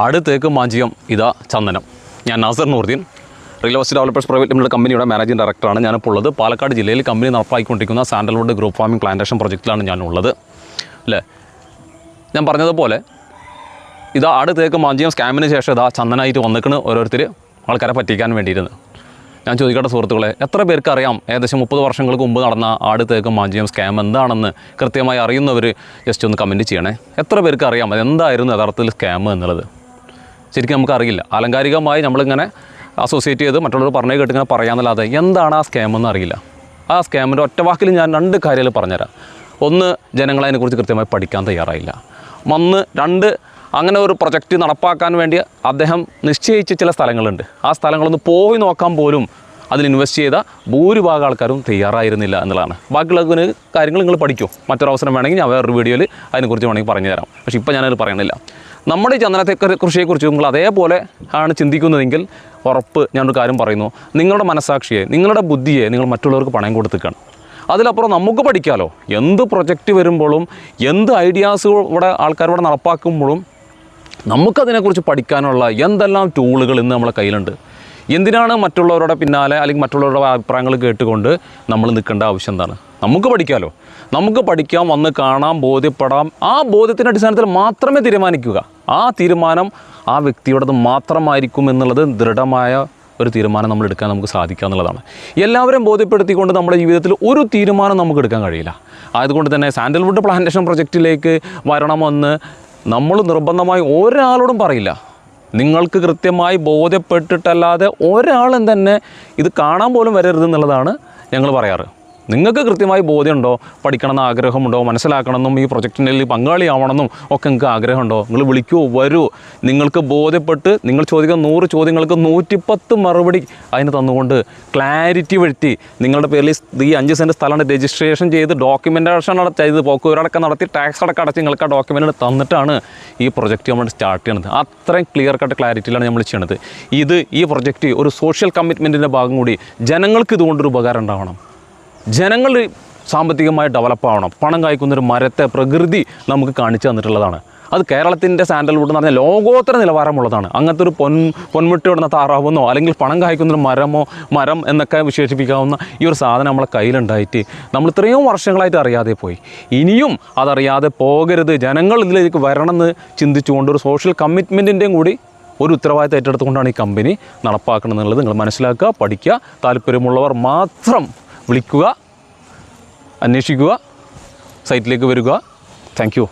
ആട് തേക്ക് മാഞ്ചിയം ഇതാ ചന്ദനം. ഞാൻ Nasar Nooruddin, real estate developers private limited കമ്പനിയുടെ മാനേജിംഗ് ഡയറക്ടറാണ്. ഞാനിപ്പോൾ ഉള്ളത് പാലക്കാട് ജില്ലയിൽ കമ്പനി നടപ്പാക്കിക്കൊണ്ടിരിക്കുന്ന സാൻഡൽവുഡ് ഗ്രൂപ്പ് ഫാമിംഗ് പ്ലാന്റേഷൻ പ്രൊജക്റ്റിലാണ് ഞാനുള്ളത്. അല്ലേ, ഞാൻ പറഞ്ഞതുപോലെ ഇതാ ആട് തേക്ക് മാഞ്ചിയം സ്കാമിന് ശേഷം ഇതാ ചന്ദനമായിട്ട് വന്നിക്കണ് ഓരോരുത്തർ ആൾക്കാരെ പറ്റിക്കാൻ വേണ്ടിയിരുന്നു. ഞാൻ ചോദിക്കട്ടെ സുഹൃത്തുക്കളെ, എത്ര പേർക്ക് അറിയാം ഏകദേശം 30 വർഷങ്ങൾക്ക് മുമ്പ് നടന്ന ആട് തേക്ക് മാഞ്ചിയം സ്കാം എന്താണെന്ന് കൃത്യമായി അറിയുന്നവർ ജസ്റ്റ് ഒന്ന് കമൻറ്റ് ചെയ്യണേ. എത്ര പേർക്ക് അറിയാം അതെന്തായിരുന്നു യഥാർത്ഥത്തിൽ സ്കാം എന്നുള്ളത്? ശരിക്കും നമുക്കറിയില്ല. ആലങ്കാരികമായി നമ്മളിങ്ങനെ അസോസിയേറ്റ് ചെയ്ത് മറ്റുള്ളവർ പറഞ്ഞു കേട്ടിങ്ങനെ പറയാമെന്നല്ലാതെ എന്താണ് ആ സ്കാം എന്ന് അറിയില്ല. ആ സ്കാമിൻ്റെ ഒറ്റ വാക്കിൽ ഞാൻ 2 കാര്യങ്ങൾ പറഞ്ഞുതരാം. ഒന്ന്, ജനങ്ങളതിനെക്കുറിച്ച് കൃത്യമായി പഠിക്കാൻ തയ്യാറായില്ല. 2, അങ്ങനെ ഒരു പ്രൊജക്റ്റ് നടപ്പാക്കാൻ വേണ്ടി അദ്ദേഹം നിശ്ചയിച്ച ചില സ്ഥലങ്ങളുണ്ട്. ആ സ്ഥലങ്ങളൊന്ന് പോയി നോക്കാൻ പോലും അതിൽ ഇൻവെസ്റ്റ് ചെയ്ത ഭൂരിഭാഗം ആൾക്കാരും തയ്യാറായിരുന്നില്ല എന്നുള്ളതാണ്. ബാക്കിയുള്ള കാര്യങ്ങൾ നിങ്ങൾ പഠിക്കും. മറ്റൊരവസരം വേണമെങ്കിൽ ഞാൻ വേറൊരു വീഡിയോയിൽ അതിനെക്കുറിച്ച് വേണമെങ്കിൽ പറഞ്ഞു തരാം. പക്ഷേ ഇപ്പോൾ ഞാനത് പറയണില്ല. നമ്മുടെ ഈ ചന്ദനത്തെ കൃഷിയെക്കുറിച്ച് നിങ്ങൾ അതേപോലെ ആണ് ചിന്തിക്കുന്നതെങ്കിൽ ഉറപ്പ് ഞാനൊരു കാര്യം പറയുന്നു, നിങ്ങളുടെ മനസ്സാക്ഷിയെ, നിങ്ങളുടെ ബുദ്ധിയെ നിങ്ങൾ മറ്റുള്ളവർക്ക് പണയം കൊടുത്തിരിക്കണം. അതിലപ്പുറം നമുക്ക് പഠിക്കാമല്ലോ. എന്ത് പ്രൊജക്റ്റ് വരുമ്പോഴും എന്ത് ഐഡിയാസ് ഇവിടെ ആൾക്കാരിവിടെ നടപ്പാക്കുമ്പോഴും നമുക്കതിനെക്കുറിച്ച് പഠിക്കാനുള്ള എന്തെല്ലാം ടൂളുകൾ ഇന്ന് നമ്മളെ കയ്യിലുണ്ട്. എന്തിനാണ് മറ്റുള്ളവരുടെ പിന്നാലെ അല്ലെങ്കിൽ മറ്റുള്ളവരുടെ അഭിപ്രായങ്ങൾ കേട്ടുകൊണ്ട് നമ്മൾ നിൽക്കേണ്ട ആവശ്യം എന്താണ്? നമുക്ക് പഠിക്കാമല്ലോ. നമുക്ക് പഠിക്കാം, വന്ന് കാണാം, ബോധ്യപ്പെടാം. ആ ബോധ്യത്തിൻ്റെ അടിസ്ഥാനത്തിൽ മാത്രമേ തീരുമാനിക്കുക. ആ തീരുമാനം ആ വ്യക്തിയോടത് മാത്രമായിരിക്കും എന്നുള്ളത് ദൃഢമായ ഒരു തീരുമാനം നമ്മൾ എടുക്കാൻ നമുക്ക് സാധിക്കുക എന്നുള്ളതാണ്. എല്ലാവരെയും ബോധ്യപ്പെടുത്തിക്കൊണ്ട് നമ്മുടെ ജീവിതത്തിൽ ഒരു തീരുമാനം നമുക്ക് എടുക്കാൻ കഴിയില്ല. അതുകൊണ്ട് തന്നെ സാൻഡൽവുഡ് പ്ലാന്റേഷൻ പ്രൊജക്റ്റിലേക്ക് വരണമെന്ന് നമ്മൾ നിർബന്ധമായി ഒരാളോടും പറയില്ല. നിങ്ങൾക്ക് കൃത്യമായി ബോധ്യപ്പെട്ടിട്ടല്ലാതെ ഒരാളും തന്നെ ഇത് കാണാൻ പോലും വരരുത് എന്നുള്ളതാണ് ഞങ്ങൾ പറയാറ്. നിങ്ങൾക്ക് കൃത്യമായി ബോധ്യമുണ്ടോ, പഠിക്കണമെന്ന് ആഗ്രഹമുണ്ടോ, മനസ്സിലാക്കണമെന്നും ഈ പ്രൊജക്റ്റിൻ്റെ പങ്കാളിയാവണമെന്നും ഒക്കെ നിങ്ങൾക്ക് ആഗ്രഹമുണ്ടോ, നിങ്ങൾ വിളിക്കൂ, വരൂ. നിങ്ങൾക്ക് ബോധ്യപ്പെട്ട് നിങ്ങൾ ചോദിക്കുന്ന 100 ചോദ്യങ്ങൾക്ക് 110 മറുപടി അതിന് തന്നുകൊണ്ട് ക്ലാരിറ്റി വരുത്തി നിങ്ങളുടെ പേരിൽ ഈ 5 സെൻറ്റ് സ്ഥലമാണ് രജിസ്ട്രേഷൻ ചെയ്ത് ഡോക്യുമെൻറ്റേഷൻ ചെയ്ത് പോക്കുവരടക്കം നടത്തി ടാക്സ് അടക്കം അടച്ച് നിങ്ങൾക്ക് ആ ഡോക്യുമെൻറ്റ് തന്നിട്ടാണ് ഈ പ്രൊജക്റ്റ് നമ്മൾ സ്റ്റാർട്ട് ചെയ്യണത്. അത്രയും ക്ലിയർ കട്ട് ക്ലാരിറ്റിയിലാണ് നമ്മൾ ചെയ്യണത്. ഈ പ്രൊജക്റ്റ് ഒരു സോഷ്യൽ കമ്മിറ്റ്മെൻറ്റിൻ്റെ ഭാഗം കൂടി. ജനങ്ങൾക്ക് ഇതുകൊണ്ടൊരു ഉപകാരം ഉണ്ടാവണം. ജനങ്ങൾ സാമ്പത്തികമായി ഡെവലപ്പ് ആവണം. പണം കായ്ക്കുന്നൊരു മരത്തെ പ്രകൃതി നമുക്ക് കാണിച്ചു തന്നിട്ടുള്ളതാണ്. അത് കേരളത്തിൻ്റെ സാൻഡൽവുഡ് എന്ന് പറഞ്ഞാൽ ലോകോത്തര നിലവാരമുള്ളതാണ്. അങ്ങനത്തെ ഒരു പൊന്മുട്ടയിടുന്ന താറാവെന്നോ അല്ലെങ്കിൽ പണം കായ്ക്കുന്നൊരു മരം എന്നൊക്കെ വിശേഷിപ്പിക്കാവുന്ന ഈ ഒരു സാധനം നമ്മളെ കയ്യിലുണ്ടായിട്ട് നമ്മൾ ഇത്രയും വർഷങ്ങളായിട്ട് അറിയാതെ പോയി. ഇനിയും അതറിയാതെ പോകരുത്. ജനങ്ങൾ ഇതിലേക്ക് വരണമെന്ന് ചിന്തിച്ചുകൊണ്ട് ഒരു സോഷ്യൽ കമ്മിറ്റ്മെൻറ്റിൻ്റെയും കൂടി ഒരു ഉത്തരവാദിത്തം ഏറ്റെടുത്തുകൊണ്ടാണ് ഈ കമ്പനി നടപ്പാക്കണം എന്നുള്ളത് നിങ്ങൾ മനസ്സിലാക്കുക, പഠിക്കുക. താല്പര്യമുള്ളവർ മാത്രം വിളിക്കുക, അന്വേഷിക്കുക, സൈറ്റിലേക്ക് വരിക. Thank you.